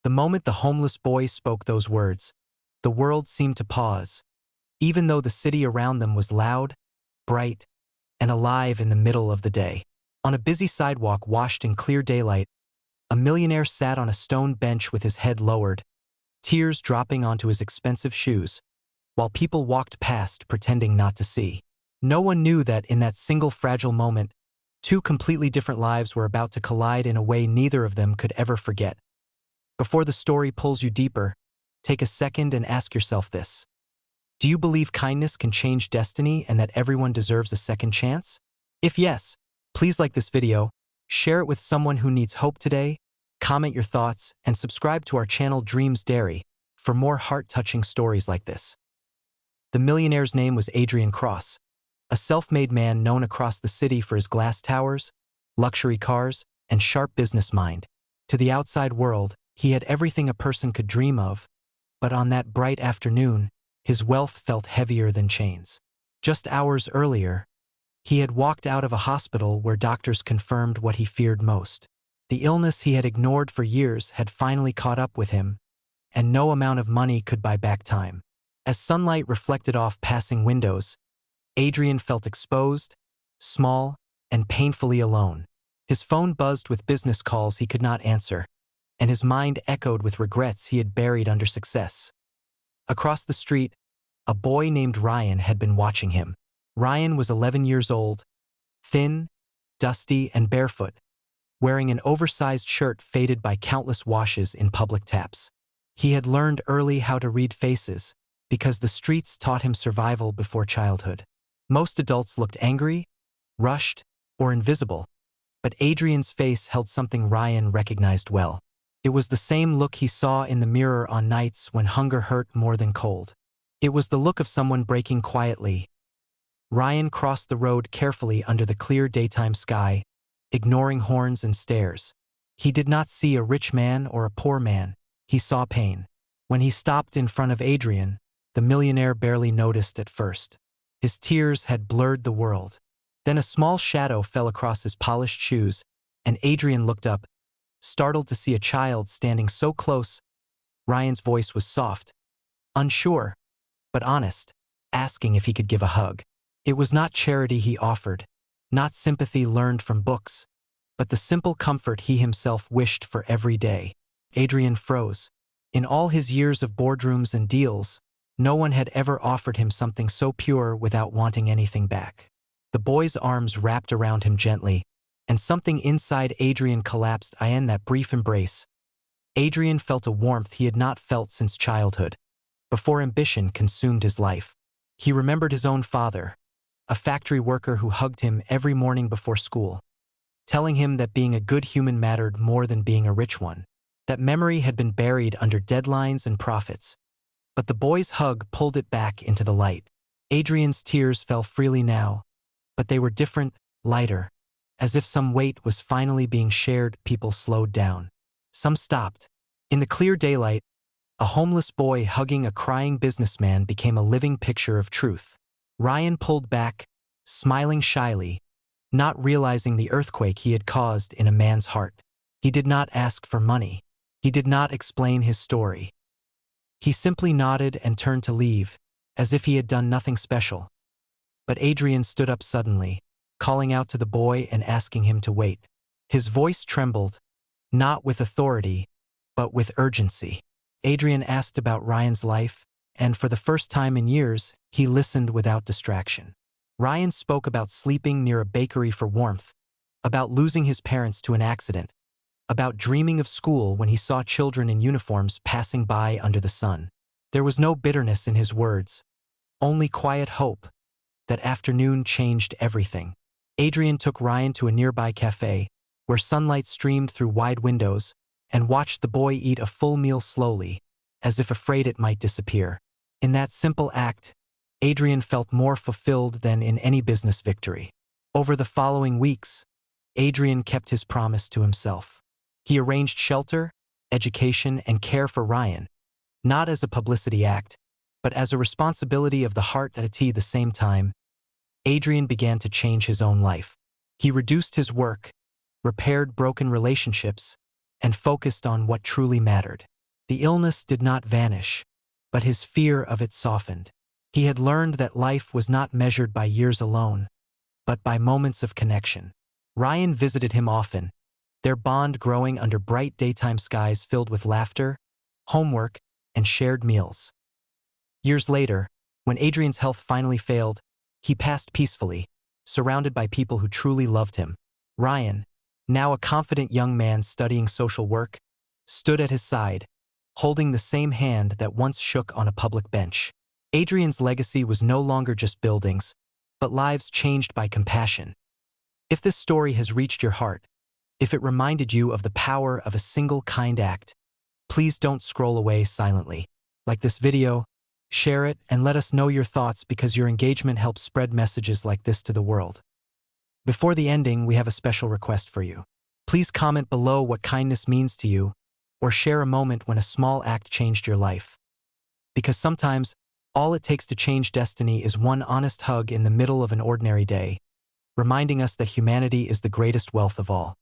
The moment the homeless boy spoke those words, the world seemed to pause, even though the city around them was loud, bright, and alive in the middle of the day. On a busy sidewalk washed in clear daylight, a millionaire sat on a stone bench with his head lowered, tears dropping onto his expensive shoes, while people walked past pretending not to see. No one knew that in that single fragile moment, two completely different lives were about to collide in a way neither of them could ever forget. Before the story pulls you deeper, take a second and ask yourself this. Do you believe kindness can change destiny and that everyone deserves a second chance? If yes, please like this video, share it with someone who needs hope today, comment your thoughts, and subscribe to our channel Dreams Dairy for more heart-touching stories like this. The millionaire's name was Adrian Cross, a self-made man known across the city for his glass towers, luxury cars, and sharp business mind. To the outside world, he had everything a person could dream of, but on that bright afternoon, his wealth felt heavier than chains. Just hours earlier, he had walked out of a hospital where doctors confirmed what he feared most. The illness he had ignored for years had finally caught up with him, and no amount of money could buy back time. As sunlight reflected off passing windows, Adrian felt exposed, small, and painfully alone. His phone buzzed with business calls he could not answer, and his mind echoed with regrets he had buried under success. Across the street, a boy named Ryan had been watching him. Ryan was 11 years old, thin, dusty, and barefoot, wearing an oversized shirt faded by countless washes in public taps. He had learned early how to read faces, because the streets taught him survival before childhood. Most adults looked angry, rushed, or invisible, but Adrian's face held something Ryan recognized well. It was the same look he saw in the mirror on nights when hunger hurt more than cold. It was the look of someone breaking quietly. Ryan crossed the road carefully under the clear daytime sky, ignoring horns and stares. He did not see a rich man or a poor man. He saw pain. When he stopped in front of Adrian, the millionaire barely noticed at first. His tears had blurred the world. Then a small shadow fell across his polished shoes, and Adrian looked up, startled to see a child standing so close. Ryan's voice was soft, unsure, but honest, asking if he could give a hug. It was not charity he offered, not sympathy learned from books, but the simple comfort he himself wished for every day. Adrian froze. In all his years of boardrooms and deals, no one had ever offered him something so pure without wanting anything back. The boy's arms wrapped around him gently, and something inside Adrian collapsed in that brief embrace. Adrian felt a warmth he had not felt since childhood, before ambition consumed his life. He remembered his own father, a factory worker who hugged him every morning before school, telling him that being a good human mattered more than being a rich one. That memory had been buried under deadlines and profits, but the boy's hug pulled it back into the light. Adrian's tears fell freely now, but they were different, lighter. As if some weight was finally being shared, people slowed down. Some stopped. In the clear daylight, a homeless boy hugging a crying businessman became a living picture of truth. Ryan pulled back, smiling shyly, not realizing the earthquake he had caused in a man's heart. He did not ask for money. He did not explain his story. He simply nodded and turned to leave, as if he had done nothing special. But Adrian stood up suddenly, calling out to the boy and asking him to wait. His voice trembled, not with authority, but with urgency. Adrian asked about Ryan's life, and for the first time in years, he listened without distraction. Ryan spoke about sleeping near a bakery for warmth, about losing his parents to an accident, about dreaming of school when he saw children in uniforms passing by under the sun. There was no bitterness in his words, only quiet hope. That afternoon changed everything. Adrian took Ryan to a nearby cafe, where sunlight streamed through wide windows, and watched the boy eat a full meal slowly, as if afraid it might disappear. In that simple act, Adrian felt more fulfilled than in any business victory. Over the following weeks, Adrian kept his promise to himself. He arranged shelter, education, and care for Ryan, not as a publicity act, but as a responsibility of the heart at the same time. Adrian began to change his own life. He reduced his work, repaired broken relationships, and focused on what truly mattered. The illness did not vanish, but his fear of it softened. He had learned that life was not measured by years alone, but by moments of connection. Ryan visited him often, their bond growing under bright daytime skies filled with laughter, homework, and shared meals. Years later, when Adrian's health finally failed, he passed peacefully, surrounded by people who truly loved him. Ryan, now a confident young man studying social work, stood at his side, holding the same hand that once shook on a public bench. Adrian's legacy was no longer just buildings, but lives changed by compassion. If this story has reached your heart, if it reminded you of the power of a single kind act, please don't scroll away silently. Like this video, share it, and let us know your thoughts because your engagement helps spread messages like this to the world. Before the ending, we have a special request for you. Please comment below what kindness means to you, or share a moment when a small act changed your life. Because sometimes, all it takes to change destiny is one honest hug in the middle of an ordinary day, reminding us that humanity is the greatest wealth of all.